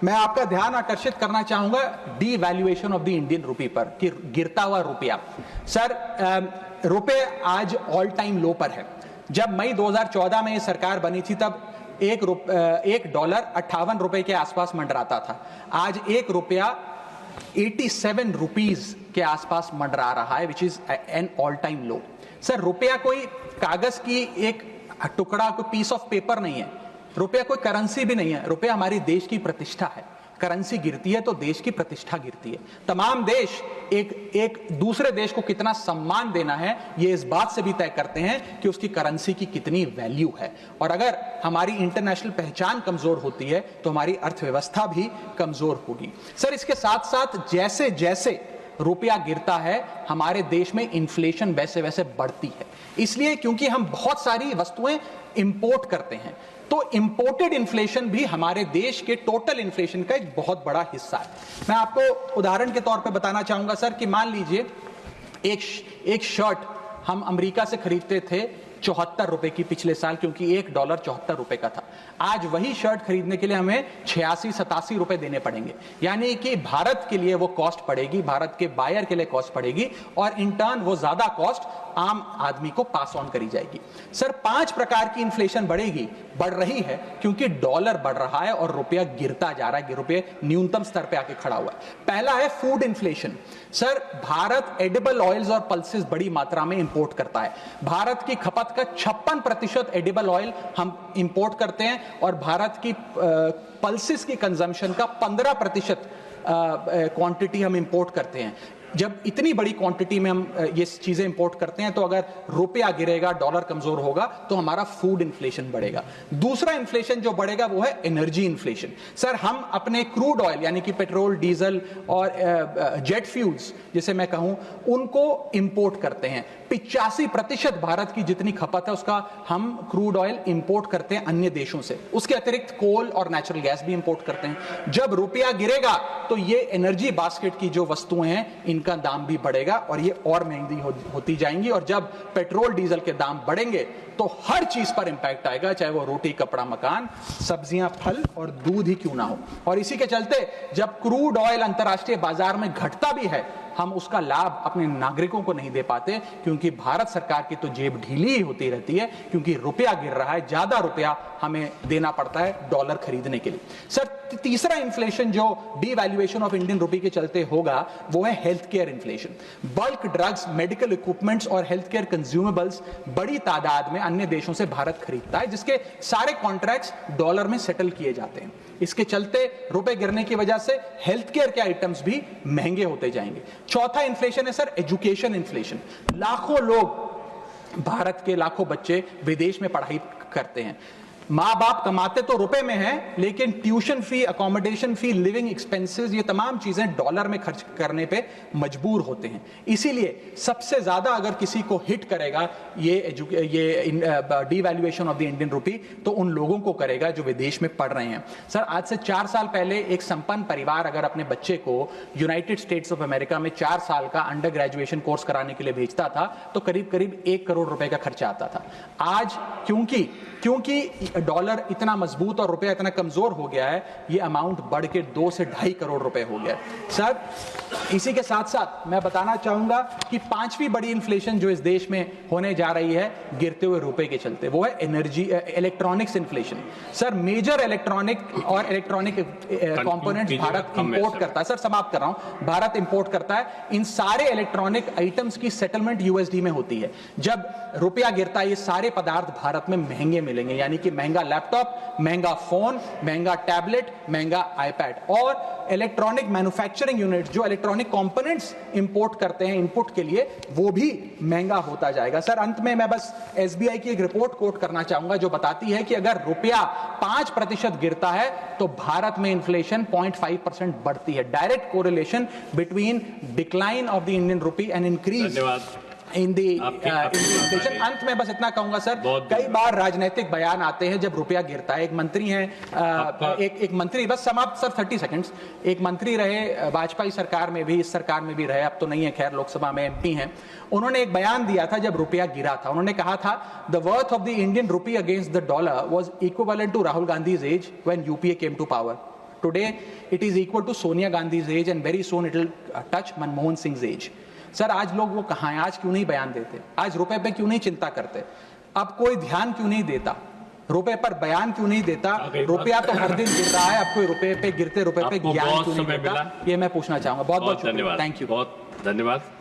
मैं आपका ध्यान आकर्षित करना चाहूंगा D valuation of the Indian रुपी पर, कि गिरता हुआ रुपया। सर रुपये आज ऑल टाइम लो पर है। जब मई 2014 में ये सरकार बनी थी तब एक डॉलर 58 रुपए के आसपास मंडराता था। आज एक रुपया 87 रुपीज के आसपास मंडरा रहा है, which is an all time low. Sir रुपया कोई कागज की एक टुकड़ा, कोई पीस ऑफ पेपर नहीं है। रुपया कोई करेंसी भी नहीं है। रुपया हमारी देश की प्रतिष्ठा है। करेंसी गिरती है तो देश की प्रतिष्ठा गिरती है। तमाम देश एक दूसरे देश को कितना सम्मान देना है ये इस बात से भी तय करते हैं कि उसकी करेंसी की कितनी वैल्यू है। और अगर हमारी इंटरनेशनल पहचान कमजोर होती है तो हमारी अर्थव्यवस्था भी कमजोर होगी। सर इसके साथ साथ जैसे जैसे रुपया गिरता है हमारे देश में इन्फ्लेशन वैसे वैसे बढ़ती है। इसलिए क्योंकि हम बहुत सारी वस्तुएं इंपोर्ट करते हैं, तो इंपोर्टेड इन्फ्लेशन भी हमारे देश के टोटल इन्फ्लेशन का एक बहुत बड़ा हिस्सा है। मैं आपको उदाहरण के तौर पे बताना चाहूंगा सर कि मान लीजिए एक शर्ट हम अमेरिका से खरीदते थे 74 रुपए की पिछले साल, क्योंकि एक डॉलर 74 रुपए का था। आज वही शर्ट खरीदने के लिए हमें 86-87 रुपए देने पड़ेंगे। यानी कि भारत के लिए वो कॉस्ट पड़ेगी, भारत के बायर के लिए कॉस्ट पड़ेगी, और इन टर्न वो ज्यादा कॉस्ट आम आदमी को पास ऑन करी जाएगी। सर 5 प्रकार की इन्फ्लेशन बढ़ रही है क्योंकि डॉलर बढ़ रहा है और रुपया गिरता जा रहा है, रुपये न्यूनतम स्तर पे आके खड़ा हुआ है। पहला है food inflation. Sir Bharat edible oils और पल्सेस बड़ी मात्रा में इंपोर्ट करता है। भारत की खपत का 56% एडिबल ऑयल हम इंपोर्ट करते हैं और भारत की पल्सेस की कंजम्पशन का 15% क्वांटिटी हम इंपोर्ट करते हैं। जब इतनी बड़ी क्वांटिटी में हम ये चीजें इंपोर्ट करते हैं तो अगर रुपया गिरेगा, डॉलर कमजोर होगा तो हमारा फूड इन्फ्लेशन बढ़ेगा। दूसरा इन्फ्लेशन जो बढ़ेगा वो है एनर्जी इन्फ्लेशन। सर हम अपने क्रूड ऑयल यानी कि पेट्रोल, डीजल और जेट फ्यूल्स जिसे मैं कहूं उनको इंपोर्ट करते हैं। 85% भारत की जितनी खपत है उसका हम क्रूड ऑयल इंपोर्ट करते हैं अन्य देशों से। उसके अतिरिक्त कोल और नेचुरल गैस भी इंपोर्ट करते हैं। जब रुपया गिरेगा तो ये एनर्जी बास्केट की जो वस्तुएं हैं इनका दाम भी बढ़ेगा और ये और महंगी होती जाएंगी। और जब पेट्रोल डीजल के दाम बढ़ेंगे तो हर चीज पर इंपैक्ट आएगा, चाहे वो रोटी, कपड़ा, मकान, सब्जियां, फल और दूध ही क्यों ना हो। और इसी के चलते जब क्रूड ऑयल अंतर्राष्ट्रीय बाजार में घटता भी है हम उसका लाभ अपने नागरिकों को नहीं दे पाते, क्योंकि भारत सरकार की तो जेब ढीली ही होती रहती है, क्योंकि रुपया गिर रहा है, ज्यादा रुपया हमें देना पड़ता है डॉलर खरीदने के लिए। सर तीसरा इन्फ्लेशन जो डीवैल्यूएशन ऑफ इंडियन रुपी के चलते होगा वो है health care inflation. Bulk drugs, medical equipments और हेल्थ केयर कंज्यूमेबल्स बड़ी तादाद में अन्य देशों से भारत खरीदता है, जिसके सारे कॉन्ट्रैक्ट्स डॉलर में सेटल किए जाते हैं। इसके चलते रुपए गिरने की वजह से हेल्थ केयर के आइटम्स भी महंगे होते जाएंगे। चौथा इन्फ्लेशन है सर एजुकेशन इन्फ्लेशन। लाखों लोग, भारत के लाखों बच्चे विदेश में पढ़ाई करते हैं। माँ बाप कमाते तो रुपए में हैं, लेकिन ट्यूशन फी, अकोमोडेशन फी, लिविंग एक्सपेंसेस, ये तमाम चीजें डॉलर में खर्च करने पे मजबूर होते हैं। इसीलिए सबसे ज्यादा अगर किसी को हिट करेगा ये डीवैल्यूएशन ऑफ द इंडियन रुपी तो उन लोगों को करेगा जो विदेश में पढ़ रहे हैं। सर आज से 4 साल पहले एक संपन्न परिवार अगर अपने बच्चे को यूनाइटेड स्टेट्स ऑफ अमेरिका में 4 साल का अंडर ग्रेजुएशन कोर्स कराने के लिए भेजता था तो करीब करीब 1 करोड़ रुपए का खर्चा आता था। आज क्योंकि डॉलर इतना मजबूत और रुपया इतना कमजोर हो गया है, ये अमाउंट बढ़ के 2 से 2.5 करोड़ रुपए हो गया है। सर इसी के साथ साथ मैं बताना चाहूंगा कि 5वीं बड़ी इन्फ्लेशन जो इस देश में होने जा रही है गिरते हुए रुपए के चलते, वो है electronics inflation. Sir major electronic components Bharat import करता है। सर समाप्त कर रहा हूं, भारत इंपोर्ट करता है। इन सारे इलेक्ट्रॉनिक आइटम्स की सेटलमेंट यूएसडी में होती है। जब रुपया गिरता है ये सारे पदार्थ भारत में महंगे मिलेंगे, यानी कि महंगा लैपटॉप, महंगा फोन, महंगा टैबलेट, महंगा आईपैड। और इलेक्ट्रॉनिक मैन्युफैक्चरिंग यूनिट जो इलेक्ट्रॉनिक कंपोनेंट्स इंपोर्ट करते हैं इनपुट के लिए, वो भी महंगा होता जाएगा। सर अंत में मैं बस एसबीआई की एक रिपोर्ट कोट करना चाहूंगा जो बताती है कि अगर रुपया 5% गिरता है तो भारत में इन्फ्लेशन 0.5% बढ़ती है। Direct correlation between decline of the Indian rupee and increase in the inflation. अंत में बस इतना कहूंगा सर, कई बार राजनीतिक बयान आते हैं जब रुपया गिरता है। एक मंत्री हैं, एक मंत्री, बस समाप्त सर 30 सेकंड्स, एक मंत्री रहे वाजपेयी सरकार में भी, इस सरकार में भी रहे, अब तो नहीं है खैर, लोकसभा में एमपी हैं। उन्होंने एक बयान दिया था जब रुपया गिरा था। उन्होंने कहा था the worth of the Indian rupee against the dollar was equivalent to Rahul Gandhi's age when UPA came to power. Today, it is equal to Sonia Gandhi's age and very soon it will touch Manmohan Singh's age. Sir आज लोग वो कहाँ हैं? आज क्यों नहीं बयान देते? आज रुपए पे क्यों नहीं चिंता करते? अब कोई ध्यान क्यों नहीं देता? रुपए पर बयान क्यों नहीं देता? रुपया तो हर दिन गिर रहा है, अब कोई रुपए पे गिरते रुपए पे ज्ञान क्यों नहीं देता? ये मैं पूछना चाहूंगा। बहुत बहुत धन्यवाद। Thank you. बहुत धन्यवाद।